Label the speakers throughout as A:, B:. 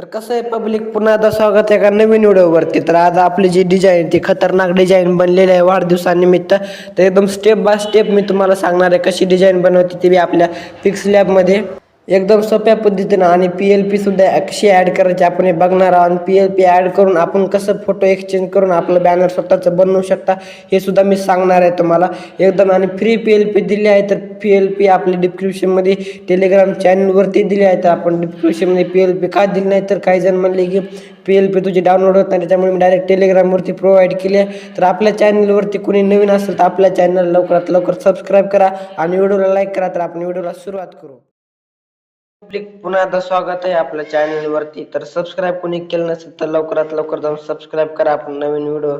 A: तर कसं आहे पब्लिक पुन्हा एकदा स्वागत आहे एका नवीन व्हिडिओवरती. तर आज आपली जी डिझाईन ती खतरनाक डिझाईन बनलेली आहे वाढदिवसानिमित्त. तर एकदम स्टेप बाय स्टेप मी तुम्हाला सांगणार आहे कशी डिझाईन बनवते ती आपल्या फिक्स लॅबमध्ये एकदम सोप्या पद्धतीनं. आणि PLP सुद्धा कशी ॲड करायची आपण हे बघणार आहोत. आणि PLP ॲड करून आपण कसं फोटो एक्सचेंज करून आपलं बॅनर स्वतःचं बनवू शकता हे सुद्धा मी सांगणार आहे तुम्हाला एकदम. आणि फ्री PLP दिली आहे. तर PLP आपल्या डिस्क्रिप्शनमध्ये टेलिग्राम चॅनलवरती दिली आहे. तर आपण डिस्क्रिप्शनमध्ये PLP का दिली नाही तर काही जण म्हणले की PLP तुझी डाउनलोड होत नाही, त्याच्यामुळे मी डायरेक्ट टेलिग्रामवरती प्रोव्हाइड केली आहे. तर आपल्या चॅनलवरती कोणी नवीन असेल तर आपल्या चॅनल लवकरात लवकर सबस्क्राईब करा आणि व्हिडिओला लाईक करा. तर आपण व्हिडिओला सुरुवात करू. पुन्हा एकदा स्वागत आहे आपल्या चॅनलवरती. तर सबस्क्राईब कोणी केलं नसेल तर लवकरात लवकर जाऊन सबस्क्राईब करा. आपण नवीन व्हिडिओ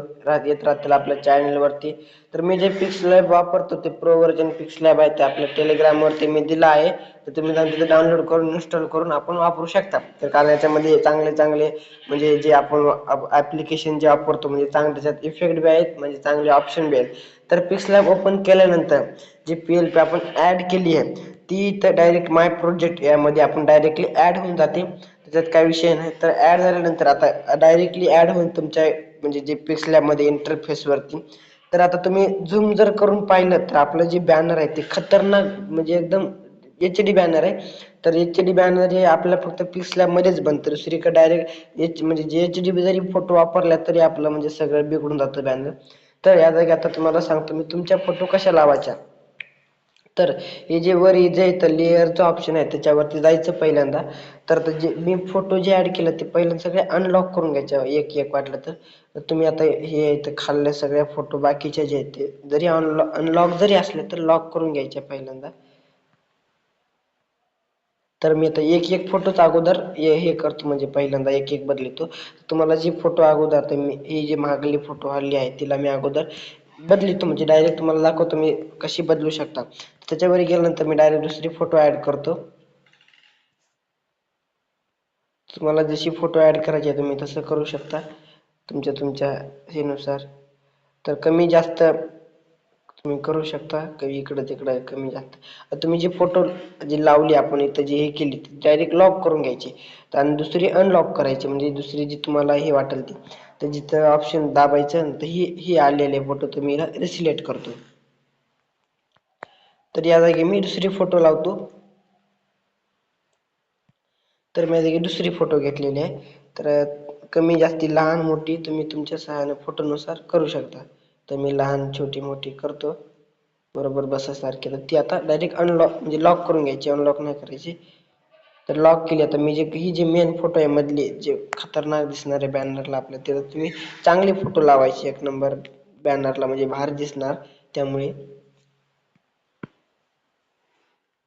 A: येत राहतील आपल्या चॅनलवरती. तर मी जे पिक्सलॅब वापरतो ते प्रो व्हर्जन पिक्सलॅब आहे, ते आपल्या टेलिग्रामवरती मी दिलं आहे. तर तुम्ही जाऊन तिथे डाउनलोड करून इन्स्टॉल करून आपण वापरू शकता. तर कारण याच्यामध्ये चांगले चांगले म्हणजे जे आपण ॲप्लिकेशन जे वापरतो म्हणजे चांगले त्याच्यात इफेक्ट बी आहेत, म्हणजे चांगले ऑप्शन बी आहेत. तर पिक्सलॅब ओपन केल्यानंतर जी PLP आपण ॲड केली आहे ती तर डायरेक्ट माय प्रोजेक्ट यामध्ये आपण डायरेक्टली ॲड होऊन जाते. त्याच्यात काही विषय नाही. तर ॲड झाल्यानंतर आता डायरेक्टली ॲड होऊन तुमच्या म्हणजे जे पिक्सलॅबमध्ये इंटरफेसवरती. तर आता तुम्ही झूम जर करून पाहिलं तर आपलं जे बॅनर आहे ते खतरनाक म्हणजे एकदम HD बॅनर आहे. तर HD बॅनर हे आपल्या फक्त पिक्सलॅबमध्येच बनतं. दुसरीकडे डायरेक्ट म्हणजे जे HD जरी फोटो वापरला तरी आपलं म्हणजे सगळं बिघडून जातं बॅनर. तर या जागी आता तुम्हाला सांगतो मी तुमच्या फोटो कशा लावायच्या. तर हे जे वर जे इथं लेअरचं ऑप्शन आहे त्याच्यावरती जायचं पहिल्यांदा. तर जे मी फोटो जे ॲड केलं ते पहिल्यांदा सगळे अनलॉक करून घ्यायचे एक एक वाटलं तर. तुम्ही आता हे इथं खाल्ले सगळे फोटो बाकीचे जे आहेत ते जरी अनलॉक जरी असले तर लॉक करून घ्यायचे पहिल्यांदा. तर मी आता एक एक फोटोच अगोदर हे करतो म्हणजे पहिल्यांदा एक एक बदलतो. तुम्हाला जी फोटो अगोदर तर मी ही जी मागली फोटो हल्ली आहे तिला मी अगोदर बदलितो म्हणजे डायरेक्ट तुम्हाला दाखवतो मी कशी बदलू शकता. त्याच्यावर गेल्यानंतर मी डायरेक्ट दुसरी फोटो ॲड करतो. तुम्हाला जशी फोटो ॲड करायची आहे तुम्ही तसं करू शकता तुमच्या हेनुसार. तर कमी जास्त तुम्ही करू शकता, कधी इकडं तिकडं कमी जास्त. तुम्ही जी फोटो जी लावली आपण इथं जी हे केली ती डायरेक्ट लॉक करून घ्यायची. आणि दुसरी अनलॉक करायची म्हणजे दुसरी जी तुम्हाला हे वाटेल ती. तर जिथं ऑप्शन दाबायचं तर ही आलेले फोटो तुम्ही रिसिलेक्ट करतो. तर या जागी मी दुसरी फोटो लावतो. तर मी जागी दुसरी फोटो घेतलेली आहे. तर कमी जास्ती लहान मोठी तुम्ही तुमच्या सहाय्याने फोटोनुसार करू शकता. तर मी लहान छोटी मोठी करतो बरोबर बसासारखे. तर ती आता डायरेक्ट अनलॉक म्हणजे लॉक करून घ्यायची, अनलॉक नाही करायची. तर लॉक केली. आता मी ही जी मेन फोटो आहे मधली जे खतरनाक दिसणारे बॅनरला आपल्या त्याला तुम्ही चांगले फोटो लावायचे एक नंबर बॅनरला म्हणजे भारी दिसणार त्यामुळे.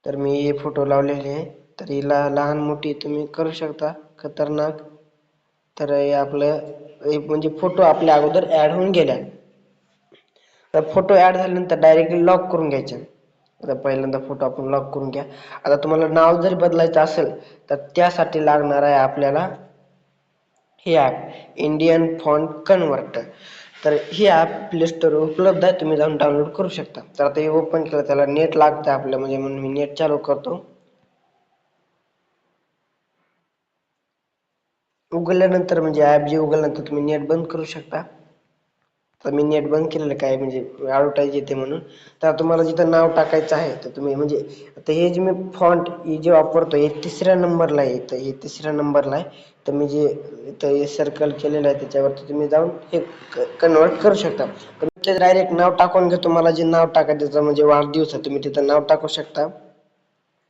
A: तर मी हे फोटो लावलेले आहे. तर हिला लहान मोठी तुम्ही करू शकता खतरनाक. तर हे आपलं म्हणजे फोटो आपल्या अगोदर ॲड होऊन गेल्या. तर फोटो ॲड झाल्यानंतर डायरेक्टली लॉक करून घ्यायचे. आता पहिल्यांदा फोटो आपण लॉक करून घ्या. आता तुम्हाला नाव जरी बदलायचं असेल तर त्यासाठी लागणार आहे आपल्याला हे ॲप इंडियन फॉन्ट कन्व्हर्टर. तर हे ॲप प्ले स्टोरवर उपलब्ध आहे, तुम्ही जाऊन डाउनलोड करू शकता. तर आता हे ओपन केलं त्याला नेट लागतं आपलं म्हणजे म्हणून मी नेट चालू करतो. उघडल्यानंतर म्हणजे ॲप जे उघडल्यानंतर तुम्ही नेट बंद करू शकता. तर मी नेट बंद केलेलं काय म्हणजे ॲडव्हर्टाईज येते म्हणून. तर तुम्हाला जिथं नाव टाकायचं आहे तर तुम्ही म्हणजे आता हे जे मी फॉन्ट हे जे वापरतो हे 3ऱ्या नंबरला आहे. इथं हे 3ऱ्या नंबरला आहे. तर मी जे इथं हे सर्कल केलेलं आहे त्याच्यावरती तुम्ही जाऊन हे कन्वर्ट करू शकता. तर ते डायरेक्ट नाव टाकून घ्या. तुम्हाला जे नाव टाकायचं त्याचं म्हणजे वाढदिवस आहे तुम्ही तिथं नाव टाकू शकता.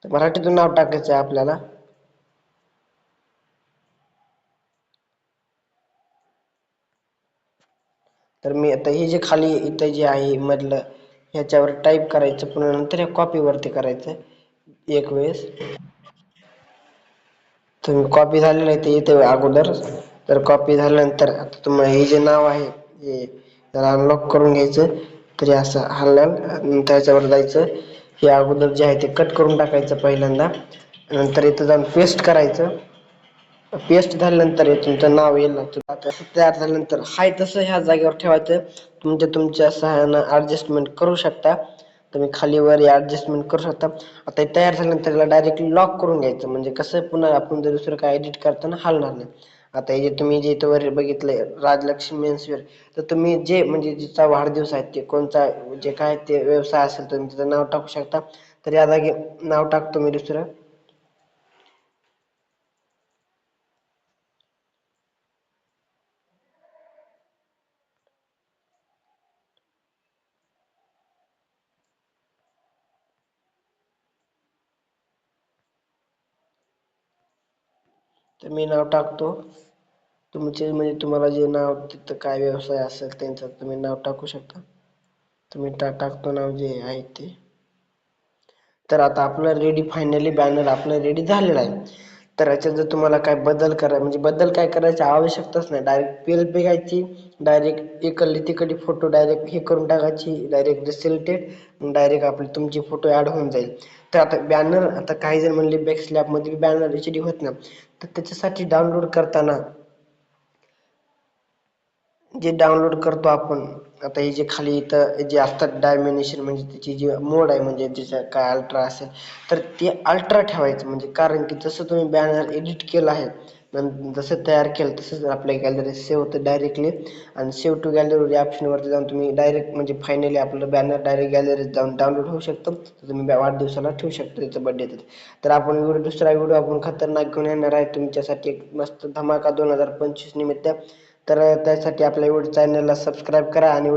A: तर मराठीतून नाव टाकायचं आहे आपल्याला. तर मी आता हे जे खाली इथं जे आहे मधलं ह्याच्यावर टाईप करायचं पुन्हा नंतर या कॉपीवरती करायचं एक वेळेस. तुम्ही कॉपी झालेलं आहे ते इथे अगोदर. तर कॉपी झाल्यानंतर आता तुम्हाला हे जे नाव आहे हे त्याला अनलॉक करून घ्यायचं. तरी असं हलवून त्याच्यावर जायचं. हे अगोदर जे आहे ते कट करून टाकायचं पहिल्यांदा. नंतर इथं जाऊन पेस्ट करायचं. पेस्ट झाल्यानंतर हे तुमचं नाव येईल. आता तयार झाल्यानंतर हाय तसं ह्या जागेवर ठेवायचं. तुमच्या सहाय्यानं ॲडजस्टमेंट करू शकता. तुम्ही खालीवर ॲडजस्टमेंट करू शकता. आता हे तयार झाल्यानंतर त्याला डायरेक्टली लॉक करून घ्यायचं, म्हणजे कसं पुन्हा आपण जर दुसरं काय एडिट करताना हलणार नाही. आता हे जे तुम्ही जे इथं वर बघितलंय राजलक्ष्मी मेन्सवेअर, तर तुम्ही जे म्हणजे जिचा वाढदिवस आहे ते कोणता जे काय ते व्यवसाय असेल तुम्ही तिथं नाव टाकू शकता. तर या जागी नाव टाकतो मी दुसरं. तर मी नाव टाकतो. तुमचे म्हणजे तुम्हाला जे नाव तिथं काय व्यवसाय असेल त्यांचं तुम्ही नाव टाकू शकता. तुम्ही टाकतो नाव जे आहे ते. तर आता आपलं रेडी फायनली बॅनर आपलं रेडी झालेला आहे. तर याच्यात जर तुम्हाला काय बदल म्हणजे बदल काय करायची आवश्यकताच नाही. डायरेक्ट पी घ्यायची, डायरेक्ट इकडली तिकडली फोटो डायरेक्ट हे करून टाकायची, डायरेक्ट सिलेक्टेड, डायरेक्ट आपले तुमचे फोटो ॲड होऊन जाईल. तर आता बॅनर, आता काही जण म्हणले बॅक स्लॅबमध्ये बॅनर एच डी होत नाही, तर त्याच्यासाठी डाउनलोड करताना जे डाउनलोड करतो आपण, आता हे जे खाली इथं जे असतात डायमेन्शन म्हणजे त्याची जी मोड आहे, म्हणजे ज्याच्या काय अल्ट्रा असेल तर ते अल्ट्रा ठेवायचं. म्हणजे कारण की जसं तुम्ही बॅनर एडिट केलं आहे, जसं तयार केलं तसंच आपल्या गॅलरीत सेव्ह होतं डायरेक्टली. आणि सेव्ह टू गॅलरी या ऑप्शनवरती जाऊन तुम्ही डायरेक्ट म्हणजे फायनली आपलं बॅनर डायरेक्ट गॅलरीत जाऊन डाउनलोड होऊ शकतं. तर तुम्ही वाढदिवसाला ठेवू शकता त्याचं बर्थडे. तर आपण दुसरा व्हिडिओ आपण खतरनाक घेऊन येणार आहे तुमच्यासाठी एक मस्त धमाका 2025 निमित्त. तर त्यासाठी आपल्या चॅनलला सबस्क्राईब करा आणि